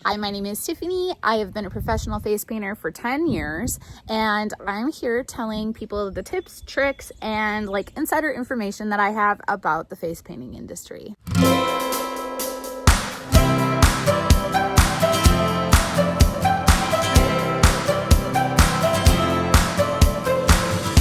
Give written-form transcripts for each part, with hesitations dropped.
Hi, my name is Tiffany. I have been a professional face painter for 10 years, and I'm here telling people the tips, tricks, and insider information that I have about the face painting industry.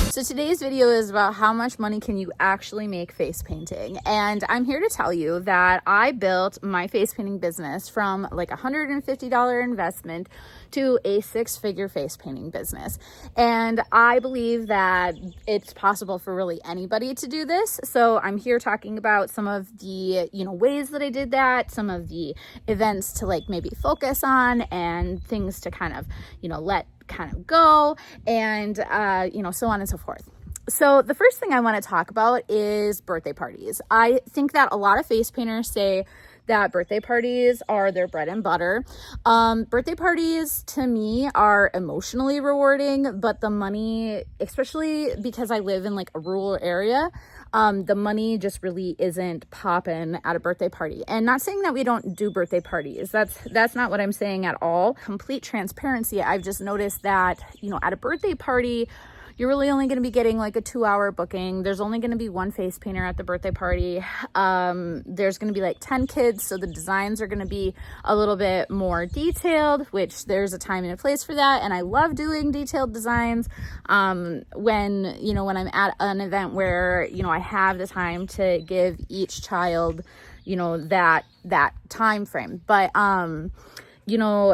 So today's video is about how much money can you actually make face painting. And I'm here to tell you that I built my face painting business from a $150 investment to a six-figure face painting business. And I believe that it's possible for really anybody to do this. So I'm here talking about some of the, ways that I did that, some of the events to maybe focus on, and things to kind of, let kind of go, and so on and so forth. So the first thing I want to talk about is birthday parties. I think that a lot of face painters say that birthday parties are their bread and butter. Birthday parties to me are emotionally rewarding, but the money, especially because I live in a rural area, the money just really isn't popping at a birthday party. And not saying that we don't do birthday parties. That's not what I'm saying at all. Complete transparency. I've just noticed that, at a birthday party, you're really only going to be getting a 2-hour booking. There's only going to be one face painter at the birthday party. There's going to be 10 kids, so the designs are going to be a little bit more detailed, which there's a time and a place for that. And I love doing detailed designs when I'm at an event where, I have the time to give each child, that time frame. But,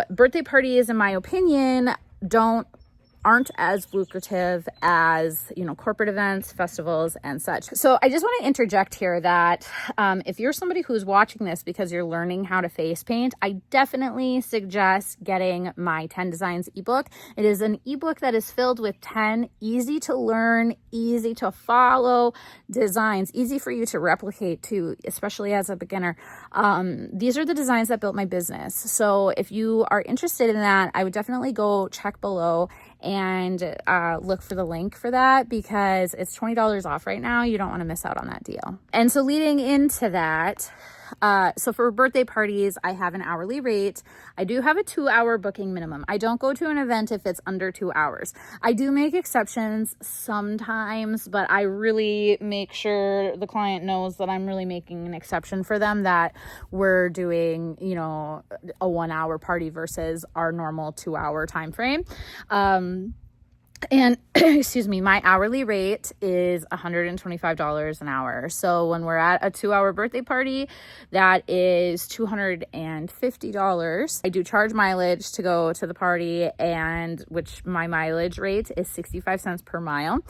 birthday parties, in my opinion, aren't as lucrative as, corporate events, festivals, and such. So I just want to interject here that if you're somebody who's watching this because you're learning how to face paint, I definitely suggest getting my 10 Designs ebook. It is an ebook that is filled with 10 easy to learn, easy to follow designs, easy for you to replicate too, especially as a beginner. These are the designs that built my business. So if you are interested in that, I would definitely go check below and look for the link for that, because it's $20 off right now. You don't want to miss out on that deal. And so leading into that, so for birthday parties, I have an hourly rate. I do have a 2-hour booking minimum. I don't go to an event if it's under 2 hours. I do make exceptions sometimes, but I really make sure the client knows that I'm really making an exception for them, that we're doing, a 1-hour party versus our normal 2-hour time frame. And excuse me, my hourly rate is $125 an hour. So when we're at a 2-hour birthday party, that is $250. I do charge mileage to go to the party, and which my mileage rate is 65 cents per mile.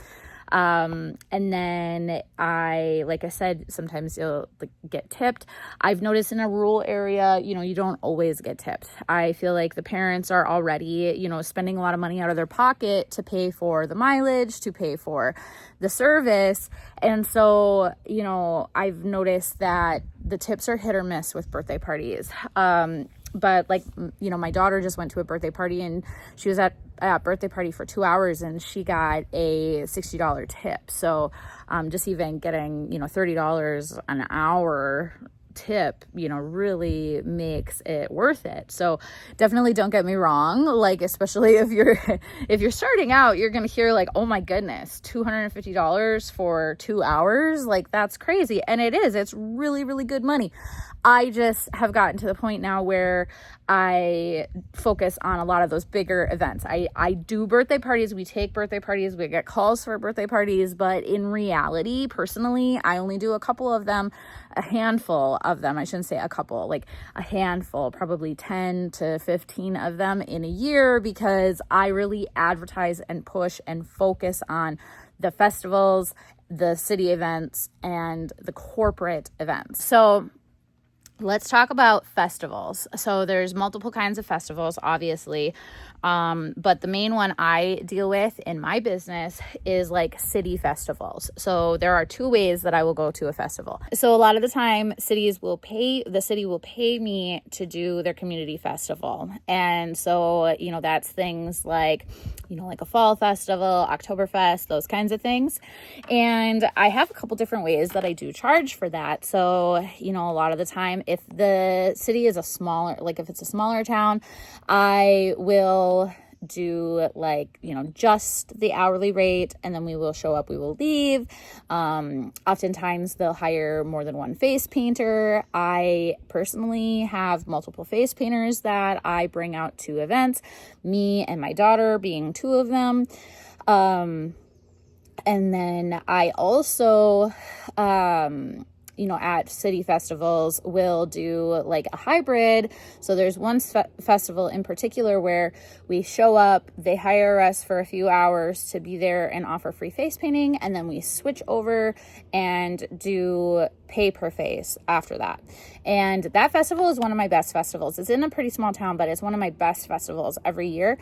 And then like I said, sometimes you'll get tipped. I've noticed in a rural area, you don't always get tipped. I feel like the parents are already, spending a lot of money out of their pocket to pay for the mileage, to pay for the service. And so, I've noticed that the tips are hit or miss with birthday parties. But my daughter just went to a birthday party, and she was at a birthday party for 2 hours, and she got a $60 tip. So just even getting, $30 an hour tip, really makes it worth it. So definitely don't get me wrong. Especially if you're starting out, you're going to hear oh my goodness, $250 for 2 hours. That's crazy. And it is, it's really, really good money. I just have gotten to the point now where I focus on a lot of those bigger events. I do birthday parties. We take birthday parties. We get calls for birthday parties. But in reality, personally, I only do a couple of them, a handful of them. I shouldn't say a couple, a handful, probably 10 to 15 of them in a year, because I really advertise and push and focus on the festivals, the city events, and the corporate events. So let's talk about festivals. So there's multiple kinds of festivals, obviously. But the main one I deal with in my business is city festivals. So there are 2 ways that I will go to a festival. So a lot of the time the city will pay me to do their community festival. And so, that's things like a fall festival, Oktoberfest, those kinds of things. And I have a couple different ways that I do charge for that. So, a lot of the time if the city is a smaller, like if it's a smaller town, I will do like, you know, just the hourly rate, and then we will show up, we will leave. Oftentimes they'll hire more than one face painter. I personally have multiple face painters that I bring out to events, me and my daughter being two of them. And then I also, you know, at city festivals will do like a hybrid. So there's one festival in particular where we show up, they hire us for a few hours to be there and offer free face painting, and then we switch over and do pay per face after that. And that festival is one of my best festivals. It's in a pretty small town, but it's one of my best festivals every year,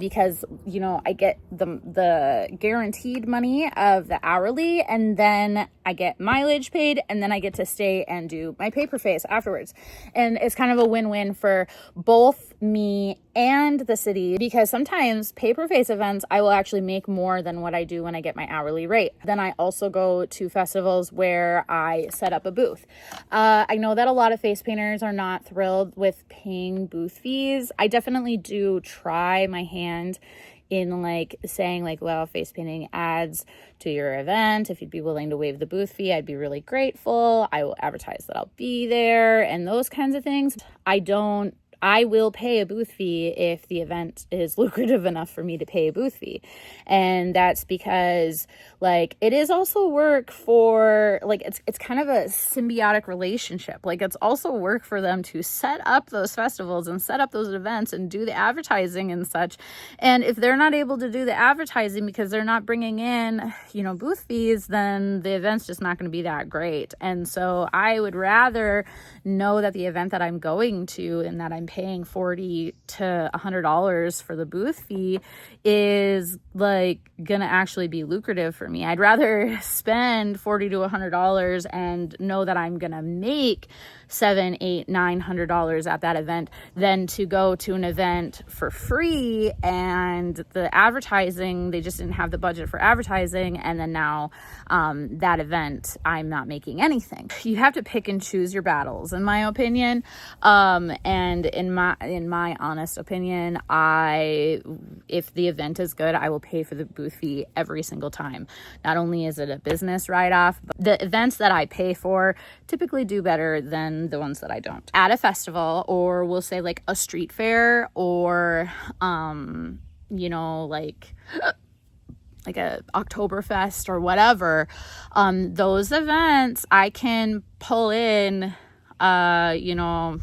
because, you know, I get the guaranteed money of the hourly, and then I get mileage paid, and then I get to stay and do my pay per face afterwards. And it's kind of a win-win for both me and the city, because sometimes pay per face events I will actually make more than what I do when I get my hourly rate. Then I also go to festivals where I set up a booth. I know that a lot of face painters are not thrilled with paying booth fees. I definitely do try my hand in like saying like, well, face painting adds to your event. If you'd be willing to waive the booth fee, I'd be really grateful. I will advertise that I'll be there and those kinds of things. I will pay a booth fee if the event is lucrative enough for me to pay a booth fee. And that's because like it is also work for like, it's kind of a symbiotic relationship. Like it's also work for them to set up those festivals and set up those events and do the advertising and such. And if they're not able to do the advertising because they're not bringing in, you know, booth fees, then the event's just not going to be that great. And so I would rather know that the event that I'm going to and that I'm paying $40 to $100 for the booth fee is like gonna actually be lucrative for me. I'd rather spend $40 to $100 and know that I'm gonna make $700, $800, $900 at that event than to go to an event for free and the advertising, they just didn't have the budget for advertising, and then now that event I'm not making anything. You have to pick and choose your battles, in my opinion. And in my honest opinion, if the event is good, I will pay for the booth fee every single time. Not only is it a business write-off, but the events that I pay for typically do better than the ones that I don't. At a festival, or we'll say like a street fair, or you know, like a Oktoberfest or whatever, those events I can pull in you know,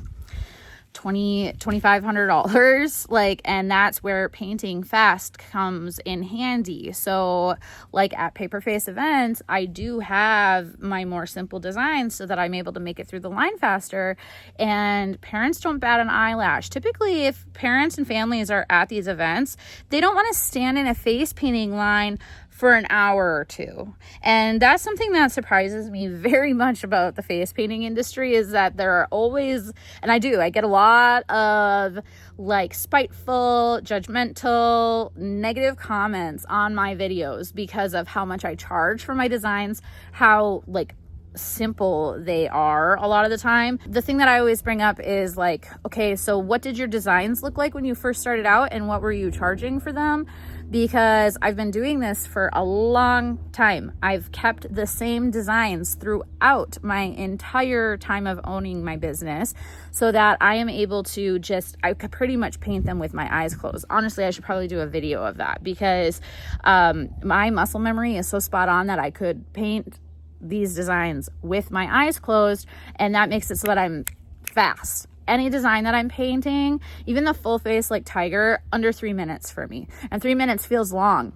$2,500, like, and that's where painting fast comes in handy. So like at Paperface events, I do have my more simple designs so that I'm able to make it through the line faster, and parents don't bat an eyelash. Typically, if parents and families are at these events, they don't want to stand in a face painting line for an hour or two. And that's something that surprises me very much about the face painting industry, is that there are always, and I get a lot of like spiteful, judgmental, negative comments on my videos because of how much I charge for my designs, how like simple they are a lot of the time. The thing that I always bring up is like, okay, so what did your designs look like when you first started out, and what were you charging for them? Because I've been doing this for a long time. I've kept the same designs throughout my entire time of owning my business, so that I am able to I could pretty much paint them with my eyes closed. Honestly, I should probably do a video of that, because my muscle memory is so spot on that I could paint these designs with my eyes closed, and that makes it so that I'm fast. Any design that I'm painting, even the full face like tiger, under 3 minutes for me. And 3 minutes feels long.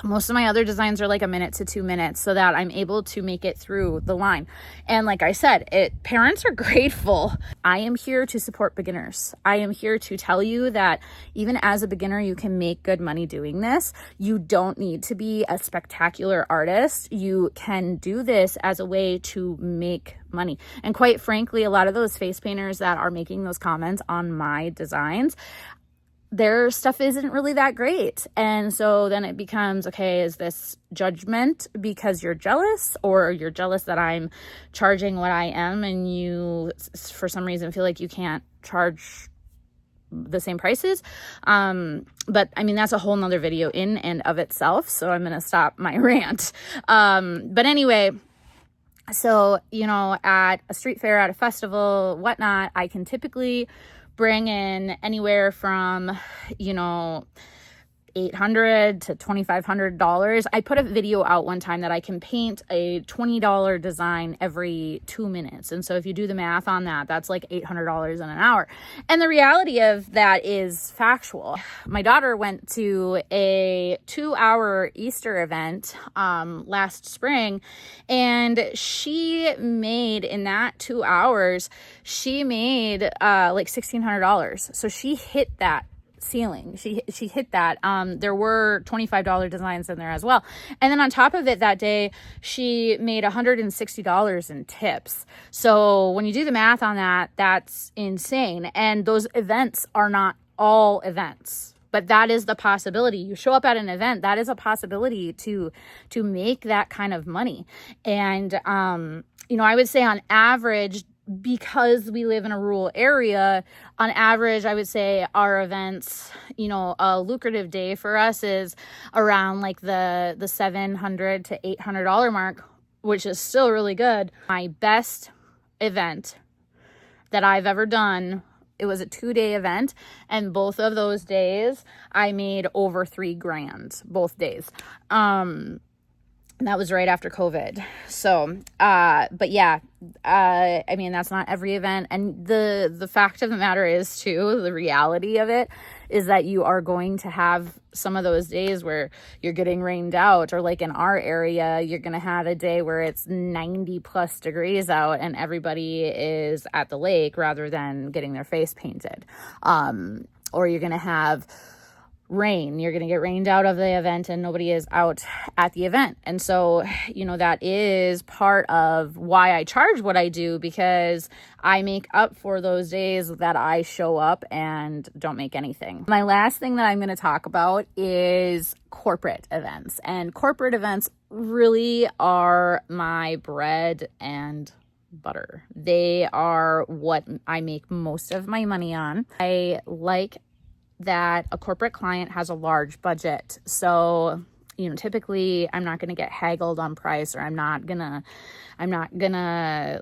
Most of my other designs are like 1 minute to 2 minutes, so that I'm able to make it through the line. And like I said, parents are grateful. I am here to support beginners. I am here to tell you that even as a beginner, you can make good money doing this. You don't need to be a spectacular artist. You can do this as a way to make money. And quite frankly, a lot of those face painters that are making those comments on my designs, their stuff isn't really that great. And so then it becomes, okay, is this judgment because you're jealous, or you're jealous that I'm charging what I am and you for some reason feel like you can't charge the same prices? But I mean, that's a whole nother video in and of itself, so I'm gonna stop my rant. But anyway, so, you know, at a street fair, at a festival, whatnot, I can typically bring in anywhere from, you know, $800 to $2,500. I put a video out one time that I can paint a $20 design every 2 minutes. And so if you do the math on that, that's like $800 in an hour. And the reality of that is factual. My daughter went to a 2-hour Easter event last spring, and she made, in that 2 hours, she made like $1,600. So she hit that ceiling. She hit that. There were $25 designs in there as well. And then on top of it, that day, she made $160 in tips. So when you do the math on that, that's insane. And those events are not all events, but that is the possibility. You show up at an event, that is a possibility to make that kind of money. And, you know, I would say on average, because we live in a rural area, on average, I would say our events, you know, a lucrative day for us is around like the $700 to $800 mark, which is still really good. My best event that I've ever done, it was a 2-day event, and both of those days I made over $3,000 both days. And that was right after COVID. So, but yeah, I mean, that's not every event. And the fact of the matter is too, the reality of it is that you are going to have some of those days where you're getting rained out, or like in our area, you're going to have a day where it's 90 plus degrees out and everybody is at the lake rather than getting their face painted. Or you're going to have rain, you're going to get rained out of the event and nobody is out at the event. And so, you know, that is part of why I charge what I do, because I make up for those days that I show up and don't make anything. My last thing that I'm going to talk about is corporate events. And corporate events really are my bread and butter. They are what I make most of my money on. I like that a corporate client has a large budget. So, you know, typically I'm not going to get haggled on price, or I'm not gonna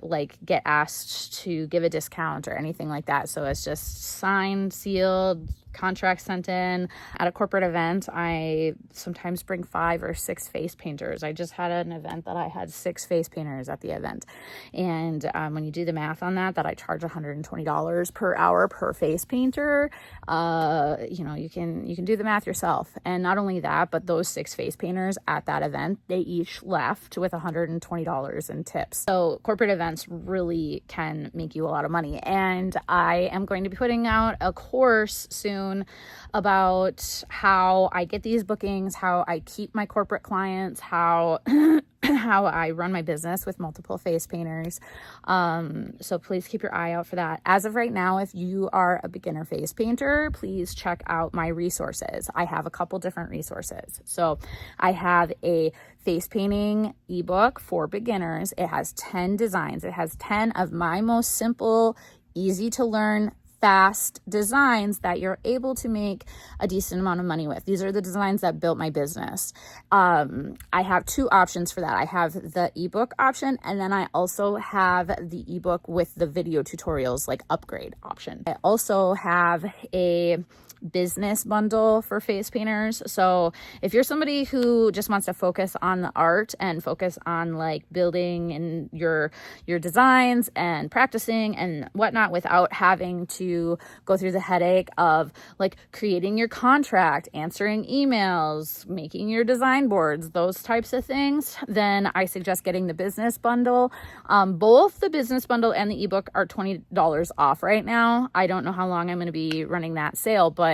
like get asked to give a discount or anything like that. So it's just signed, sealed, contract sent in. At a corporate event, I sometimes bring 5 or 6 face painters. I just had an event that I had 6 face painters at the event. And when you do the math on that I charge $120 per hour per face painter, you know, you can do the math yourself. And not only that, but those 6 face painters at that event, they each left with $120 in tips. So corporate events really can make you a lot of money. And I am going to be putting out a course soon about how I get these bookings, how I keep my corporate clients, how how I run my business with multiple face painters. So please keep your eye out for that. As of right now, if you are a beginner face painter, please check out my resources. I have a couple different resources. So I have a face painting ebook for beginners. It has 10 designs. It has 10 of my most simple, easy to learn, fast designs that you're able to make a decent amount of money with. These are the designs that built my business. I have 2 options for that. I have the ebook option, and then I also have the ebook with the video tutorials, like upgrade option. I also have a business bundle for face painters. So if you're somebody who just wants to focus on the art and focus on like building and your designs and practicing and whatnot without having to go through the headache of like creating your contract, answering emails, making your design boards, those types of things, then I suggest getting the business bundle. Both the business bundle and the ebook are $20 off right now. I don't know how long I'm going to be running that sale, but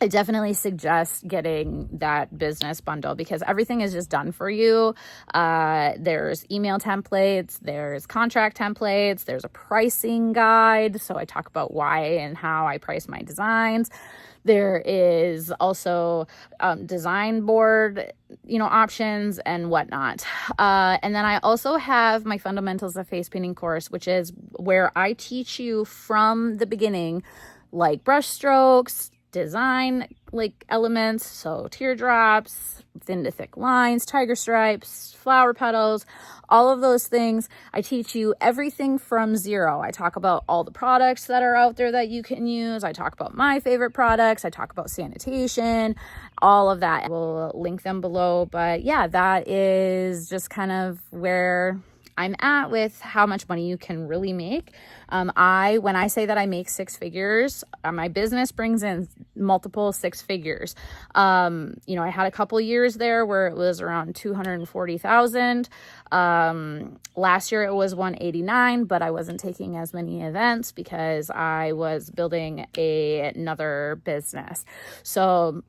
I definitely suggest getting that business bundle because everything is just done for you. There's email templates, there's contract templates, there's a pricing guide. So I talk about why and how I price my designs. There is also design board, options and whatnot. And then I also have my Fundamentals of Face Painting course, which is where I teach you from the beginning, like brush strokes, design like elements, so teardrops, thin to thick lines, tiger stripes, flower petals, all of those things. I teach you everything from zero. I talk about all the products that are out there that you can use. I talk about my favorite products. I talk about sanitation, all of that. We'll link them below. But yeah, that is just kind of where I'm at with how much money you can really make. When I say that I make six figures, my business brings in multiple six figures. I had a couple years there where it was around 240,000. Last year it was 189, but I wasn't taking as many events because I was building another business. So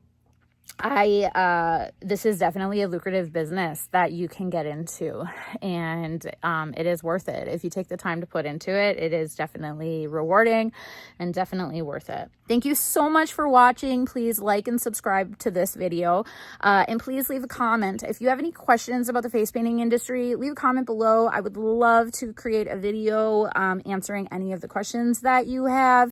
this is definitely a lucrative business that you can get into, and it is worth it. If you take the time to put into it, it is definitely rewarding and definitely worth it. Thank you so much for watching. Please like and subscribe to this video, and please leave a comment. If you have any questions about the face painting industry, leave a comment below. I would love to create a video answering any of the questions that you have.